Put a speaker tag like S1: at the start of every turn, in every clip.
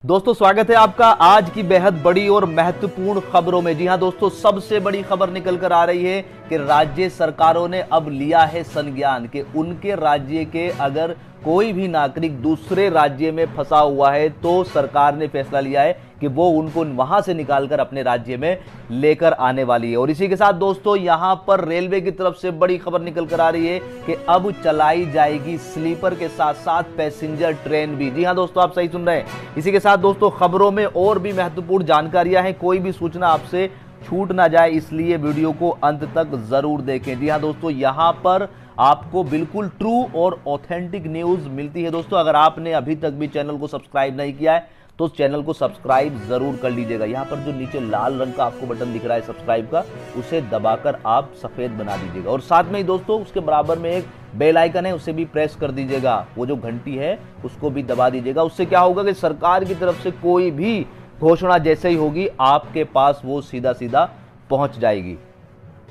S1: दोस्तों स्वागत है आपका आज की बेहद बड़ी और महत्वपूर्ण खबरों में। जी हां दोस्तों, सबसे बड़ी खबर निकल कर आ रही है कि राज्य सरकारों ने अब लिया है संज्ञान कि उनके राज्य के अगर कोई भी नागरिक दूसरे राज्य में फंसा हुआ है तो सरकार ने फैसला लिया है कि वो उनको वहां से निकालकर अपने राज्य में लेकर आने वाली है। और इसी के साथ दोस्तों यहां पर रेलवे की तरफ से बड़ी खबर निकल कर आ रही है कि अब चलाई जाएगी स्लीपर के साथ साथ पैसेंजर ट्रेन भी। जी हां दोस्तों, आप सही सुन रहे हैं। इसी के साथ दोस्तों खबरों में और भी महत्वपूर्ण जानकारियां हैं, कोई भी सूचना आपसे छूट ना जाए, इसलिए वीडियो को अंत तक जरूर देखें। जी हां दोस्तों, यहां पर आपको बिल्कुल ट्रू और ऑथेंटिक न्यूज मिलती है। दोस्तों अगर आपने अभी तक भी चैनल को सब्सक्राइब नहीं किया है तो चैनल को सब्सक्राइब जरूर कर लीजिएगा। यहां पर जो नीचे लाल रंग का आपको बटन दिख रहा है सब्सक्राइब का, उसे दबाकर आप सफेद बना दीजिएगा। और साथ में ही दोस्तों उसके बराबर में एक बेल आइकन है, उसे भी प्रेस कर दीजिएगा। वो जो घंटी है उसको भी दबा दीजिएगा। उससे क्या होगा कि सरकार की तरफ से कोई भी घोषणा जैसे ही होगी आपके पास वो सीधा सीधा पहुंच जाएगी।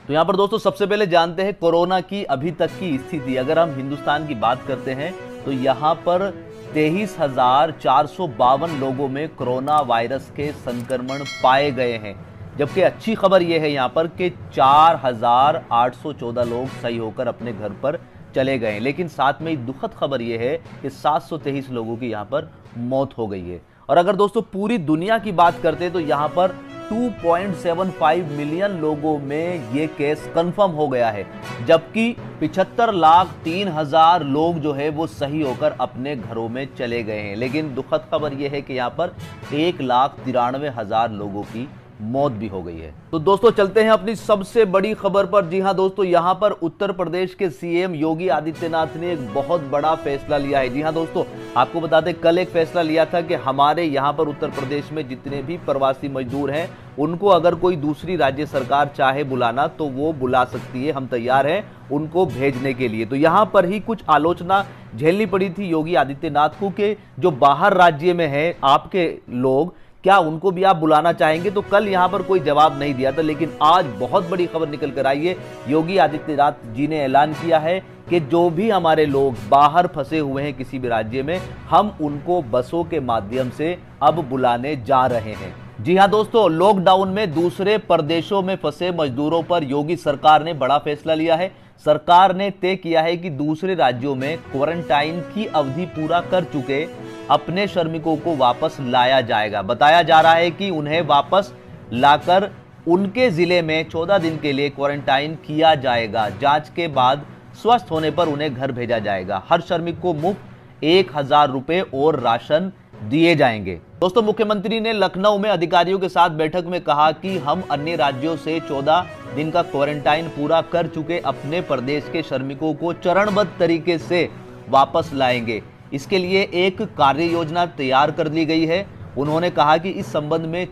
S1: तो यहां पर दोस्तों सबसे पहले जानते हैं कोरोना की अभी तक की स्थिति। अगर हम हिंदुस्तान की बात करते हैं तो यहां पर 23,452 लोगों में कोरोना वायरस के संक्रमण पाए गए हैं। जबकि अच्छी खबर यह है यहां पर कि 4,814 लोग सही होकर अपने घर पर चले गए हैं। लेकिन साथ में दुखद खबर यह है कि 723 लोगों की यहां पर मौत हो गई है। और अगर दोस्तों पूरी दुनिया की बात करते हैं तो यहां पर 2.75 मिलियन लोगों में ये केस कंफर्म हो गया है। जबकि 75,03,000 लोग जो है वो सही होकर अपने घरों में चले गए हैं। लेकिन दुखद खबर यह है कि यहाँ पर 1,93,000 लोगों की मौत भी हो गई है। तो दोस्तों चलते हैं अपनी सबसे बड़ी खबर पर। जी हां दोस्तों, यहां पर उत्तर प्रदेश के सीएम योगी आदित्यनाथ ने एक बहुत बड़ा फैसला लिया है। जी हां दोस्तों, आपको बता दें कल एक फैसला लिया था कि हमारे यहां पर उत्तर प्रदेश में जितने भी प्रवासी मजदूर हैं उनको अगर कोई दूसरी राज्य सरकार चाहे बुलाना तो वो बुला सकती है, हम तैयार हैं उनको भेजने के लिए। तो यहां पर ही कुछ आलोचना झेलनी पड़ी थी योगी आदित्यनाथ को कि जो बाहर राज्य में है आपके लोग, क्या उनको भी आप बुलाना चाहेंगे? तो कल यहां पर कोई जवाब नहीं दिया था। लेकिन आज बहुत बड़ी खबर निकल कर आई है, योगी आदित्यनाथ जी ने ऐलान किया है कि जो भी हमारे लोग बाहर फंसे हुए हैं किसी भी राज्य में, हम उनको बसों के माध्यम से अब बुलाने जा रहे हैं। जी हां दोस्तों, लॉकडाउन में दूसरे प्रदेशों में फंसे मजदूरों पर योगी सरकार ने बड़ा फैसला लिया है। सरकार ने तय किया है कि दूसरे राज्यों में क्वारंटाइन की अवधि पूरा कर चुके अपने श्रमिकों को वापस लाया जाएगा। बताया जा रहा है कि उन्हें वापस लाकर उनके जिले में 14 दिन के लिए क्वारंटाइन किया जाएगा। जांच के बाद स्वस्थ होने पर उन्हें घर भेजा जाएगा। हर श्रमिक को मुफ्त 1,000 रुपए और राशन दिए जाएंगे। दोस्तों मुख्यमंत्री ने लखनऊ में अधिकारियों के साथ बैठक में कहा कि हम अन्य राज्यों से 14 दिन का क्वारंटाइन पूरा कर चुके अपने प्रदेश के श्रमिकों को चरणबद्ध तरीके से वापस लाएंगे। इसके लिए एक कार्य योजना तैयार कर ली गई है। उन्होंने कहा कि इस संबंध में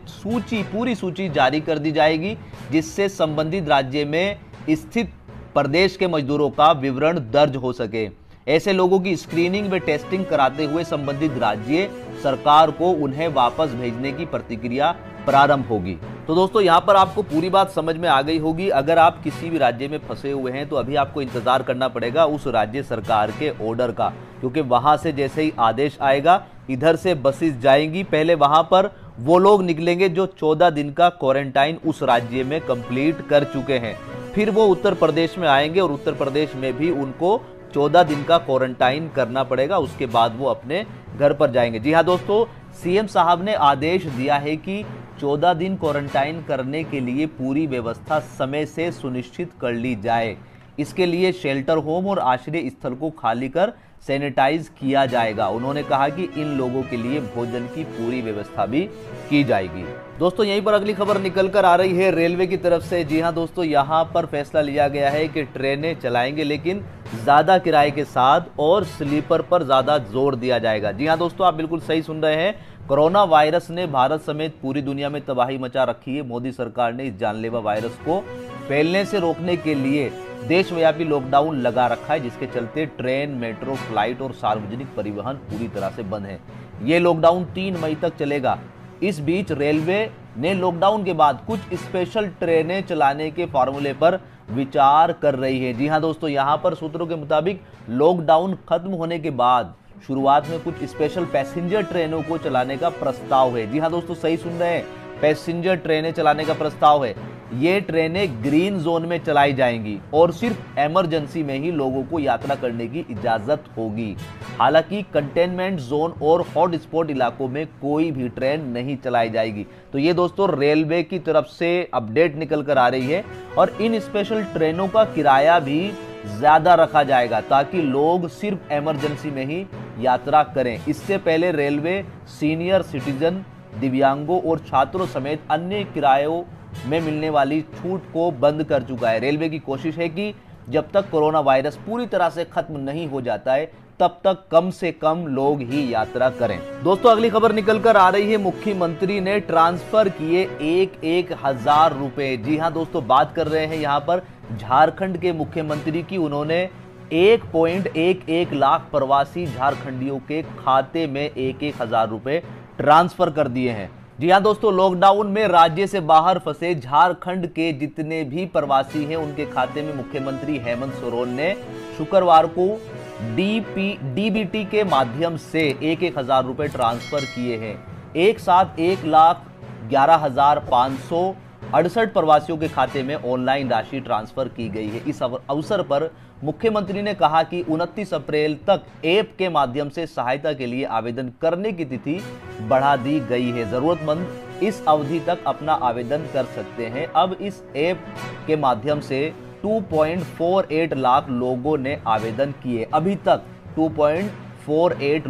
S1: पूरी सूची जारी कर दी जाएगी, जिससे संबंधित राज्य में स्थित प्रदेश के मजदूरों का विवरण दर्ज हो सके। ऐसे लोगों की स्क्रीनिंग व टेस्टिंग कराते हुए संबंधित राज्य सरकार को उन्हें वापस भेजने की प्रक्रिया प्रारंभ होगी। तो दोस्तों यहाँ पर आपको पूरी बात समझ में आ गई होगी। अगर आप किसी भी राज्य में फंसे हुए हैं तो अभी आपको इंतजार करना पड़ेगा उस राज्य सरकार के ऑर्डर का, क्योंकि वहां से जैसे ही आदेश आएगा इधर से बसेस जाएंगी। पहले वहां पर वो लोग निकलेंगे जो 14 दिन का क्वारंटाइन उस राज्य में कंप्लीट कर चुके हैं। फिर वो उत्तर प्रदेश में आएंगे और उत्तर प्रदेश में भी उनको 14 दिन का क्वारंटाइन करना पड़ेगा। उसके बाद वो अपने घर पर जाएंगे। जी हाँ दोस्तों, सीएम साहब ने आदेश दिया है कि 14 दिन क्वारंटाइन करने के लिए पूरी व्यवस्था समय से सुनिश्चित कर ली जाए। इसके लिए शेल्टर होम और आश्रय स्थल को खाली कर सैनिटाइज किया जाएगा। उन्होंने कहा कि इन लोगों के लिए भोजन की पूरी व्यवस्था भी की जाएगी। दोस्तों यहीं पर अगली खबर निकल कर आ रही है रेलवे की तरफ से। जी हां दोस्तों, यहां पर फैसला लिया गया है कि ट्रेनें चलाएंगे लेकिन ज्यादा किराए के साथ और स्लीपर पर ज्यादा जोर दिया जाएगा। जी हां दोस्तों, आप बिल्कुल सही सुन रहे हैं। कोरोना वायरस ने भारत समेत पूरी दुनिया में तबाही मचा रखी है। मोदी सरकार ने इस जानलेवा वायरस को फैलने से रोकने के लिए देशव्यापी लॉकडाउन लगा रखा है, जिसके चलते ट्रेन, मेट्रो, फ्लाइट और सार्वजनिक परिवहन पूरी तरह से बंद है। ये लॉकडाउन 3 मई तक चलेगा। इस बीच रेलवे ने लॉकडाउन के बाद कुछ स्पेशल ट्रेनें चलाने के फॉर्मूले पर विचार कर रही है। जी हां दोस्तों, यहां पर सूत्रों के मुताबिक लॉकडाउन खत्म होने के बाद शुरुआत में कुछ स्पेशल पैसेंजर ट्रेनों को चलाने का प्रस्ताव है। जी हाँ दोस्तों, सही सुन रहे हैं, पैसेंजर ट्रेनें चलाने का प्रस्ताव है। ये ट्रेनें ग्रीन जोन में चलाई जाएंगी और सिर्फ इमरजेंसी में ही लोगों को यात्रा करने की इजाजत होगी। हालांकि कंटेनमेंट जोन और हॉटस्पॉट इलाकों में कोई भी ट्रेन नहीं चलाई जाएगी। तो ये दोस्तों रेलवे की तरफ से अपडेट निकल कर आ रही है और इन स्पेशल ट्रेनों का किराया भी ज्यादा रखा जाएगा ताकि लोग सिर्फ इमरजेंसी में ही यात्रा करें। इससे पहले रेलवे सीनियर सिटीजन, दिव्यांगों और छात्रों समेत अन्य किरायों में मिलने वाली छूट को बंद कर चुका है। रेलवे की कोशिश है कि जब तक कोरोना वायरस पूरी तरह से खत्म नहीं हो जाता है तब तक कम से कम लोग ही यात्रा करें। दोस्तों अगली खबर निकल कर आ रही है, मुख्यमंत्री ने ट्रांसफर किए 1,000 रुपए। जी हां दोस्तों, बात कर रहे हैं यहां पर झारखंड के मुख्यमंत्री की। उन्होंने 1.11 लाख प्रवासी झारखंडियों के खाते में 1,000 रुपए ट्रांसफर कर दिए हैं। जी हाँ दोस्तों, लॉकडाउन में राज्य से बाहर फंसे झारखंड के जितने भी प्रवासी हैं उनके खाते में मुख्यमंत्री हेमंत सोरेन ने शुक्रवार को डीबीटी के माध्यम से 1,000 रुपए ट्रांसफर किए हैं। एक साथ 1,11,568 प्रवासियों के खाते में ऑनलाइन राशि ट्रांसफर की गई है। इस अवसर पर मुख्यमंत्री ने कहा कि 29 अप्रैल तक ऐप के माध्यम से सहायता के लिए आवेदन करने की तिथि बढ़ा दी गई है। जरूरतमंद इस अवधि तक अपना आवेदन कर सकते हैं। अब इस ऐप के माध्यम से 2.48 लाख लोगों ने आवेदन किए। अभी तक 2.48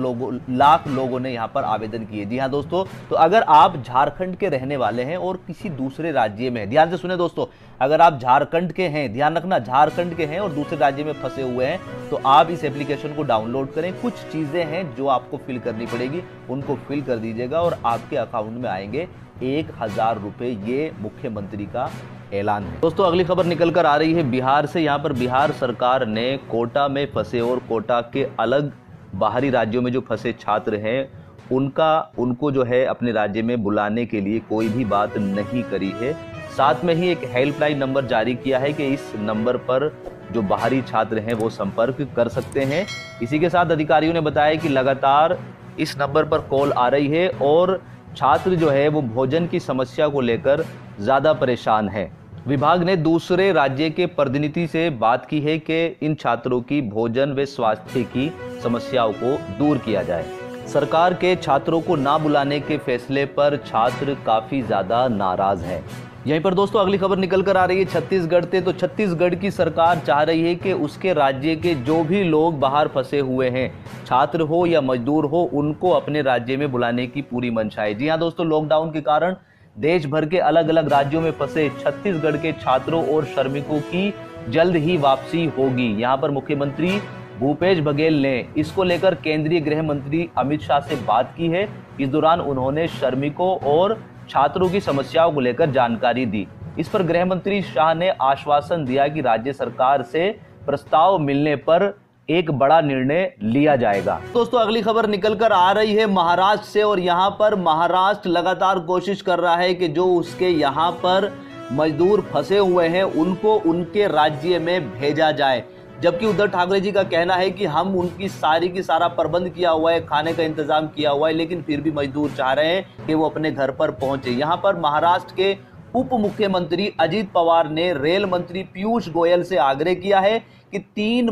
S1: लाख लोगों ने यहां पर आवेदन किए। जी हां दोस्तों, तो अगर आप झारखंड के रहने वाले हैं और किसी दूसरे राज्य में, ध्यान से सुने दोस्तों, अगर आप झारखंड के हैं, ध्यान रखना, झारखंड के हैं और दूसरे राज्य में फंसे हुए हैं तो आप इस एप्लीकेशन को डाउनलोड करें। कुछ चीजें हैं जो आपको फिल करनी पड़ेगी, उनको फिल कर दीजिएगा और आपके अकाउंट में आएंगे 1,000 रुपए। ये मुख्यमंत्री का ऐलान है। दोस्तों अगली खबर निकल कर आ रही है बिहार से। यहाँ पर बिहार सरकार ने कोटा में फंसे और कोटा के अलग बाहरी राज्यों में जो फंसे छात्र हैं उनको जो है अपने राज्य में बुलाने के लिए कोई भी बात नहीं करी है। साथ में ही एक हेल्पलाइन नंबर जारी किया है कि इस नंबर पर जो बाहरी छात्र हैं वो संपर्क कर सकते हैं। इसी के साथ अधिकारियों ने बताया कि लगातार इस नंबर पर कॉल आ रही है और छात्र जो है वो भोजन की समस्या को लेकर ज़्यादा परेशान है। विभाग ने दूसरे राज्य के प्रतिनिधि से बात की है कि इन छात्रों की भोजन व स्वास्थ्य की समस्याओं को दूर किया जाए। सरकार के छात्रों को ना बुलाने के फैसले पर छात्र काफी ज्यादा नाराज हैं। यहीं पर दोस्तों अगली खबर निकल कर आ रही है छत्तीसगढ़ से। तो छत्तीसगढ़ की सरकार चाह रही है कि उसके राज्य के जो भी लोग बाहर फंसे हुए हैं, छात्र हो या मजदूर हो, उनको अपने राज्य में बुलाने की पूरी मंशा है। जी हाँ दोस्तों, लॉकडाउन के कारण देश भर के अलग अलग राज्यों में फंसे छत्तीसगढ़ के छात्रों और श्रमिकों की जल्द ही वापसी होगी। यहाँ पर मुख्यमंत्री भूपेश बघेल ने इसको लेकर केंद्रीय गृह मंत्री अमित शाह से बात की है। इस दौरान उन्होंने श्रमिकों और छात्रों की समस्याओं को लेकर जानकारी दी। इस पर गृह मंत्री शाह ने आश्वासन दिया कि राज्य सरकार से प्रस्ताव मिलने पर एक बड़ा निर्णय लिया जाएगा। दोस्तों अगली खबर निकल कर आ रही है महाराष्ट्र से और यहाँ पर महाराष्ट्र लगातार कोशिश कर रहा है कि जो उसके यहाँ पर मजदूर फंसे हुए हैं उनको उनके राज्य में भेजा जाए। जबकि उद्धव ठाकरे जी का कहना है कि हम उनकी सारा प्रबंध किया हुआ है, खाने का इंतजाम किया हुआ है, लेकिन फिर भी मजदूर चाह रहे हैं कि वो अपने घर पर पहुंचे। यहाँ पर महाराष्ट्र के उप मुख्यमंत्री अजित पवार ने रेल मंत्री पीयूष गोयल से आग्रह किया है कि 3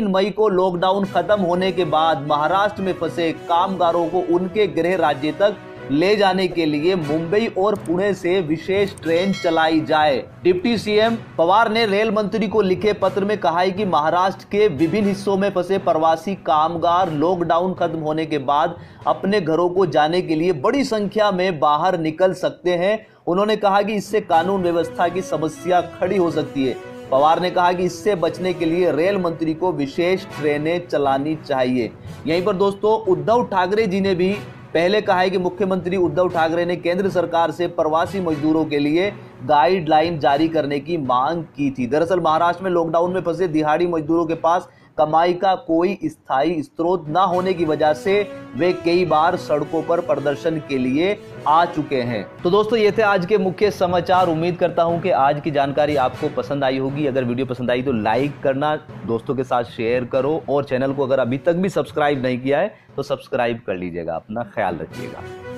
S1: मई को लॉकडाउन खत्म होने के बाद महाराष्ट्र में फंसे कामगारों को उनके गृह राज्य तक ले जाने के लिए मुंबई और पुणे से विशेष ट्रेन चलाई जाए। डिप्टी सीएम पवार ने रेल मंत्री को लिखे पत्र में कहा है कि महाराष्ट्र के विभिन्न हिस्सों में फंसे प्रवासी कामगार लॉकडाउन खत्म होने के बाद अपने घरों को जाने के लिए बड़ी संख्या में बाहर निकल सकते हैं। उन्होंने कहा कि इससे कानून व्यवस्था की समस्या खड़ी हो सकती है। पवार ने कहा कि इससे बचने के लिए रेल मंत्री को विशेष ट्रेनें चलानी चाहिए। यहीं पर दोस्तों उद्धव ठाकरे जी ने भी पहले कहा है कि मुख्यमंत्री उद्धव ठाकरे ने केंद्र सरकार से प्रवासी मजदूरों के लिए गाइडलाइन जारी करने की मांग की थी। दरअसल महाराष्ट्र में लॉकडाउन में फंसे दिहाड़ी मजदूरों के पास कमाई का कोई स्थायी स्रोत ना होने की वजह से वे कई बार सड़कों पर प्रदर्शन के लिए आ चुके हैं। तो दोस्तों ये थे आज के मुख्य समाचार। उम्मीद करता हूं कि आज की जानकारी आपको पसंद आई होगी। अगर वीडियो पसंद आई तो लाइक करना, दोस्तों के साथ शेयर करो और चैनल को अगर अभी तक भी सब्सक्राइब नहीं किया है तो सब्सक्राइब कर लीजिएगा। अपना ख्याल रखिएगा।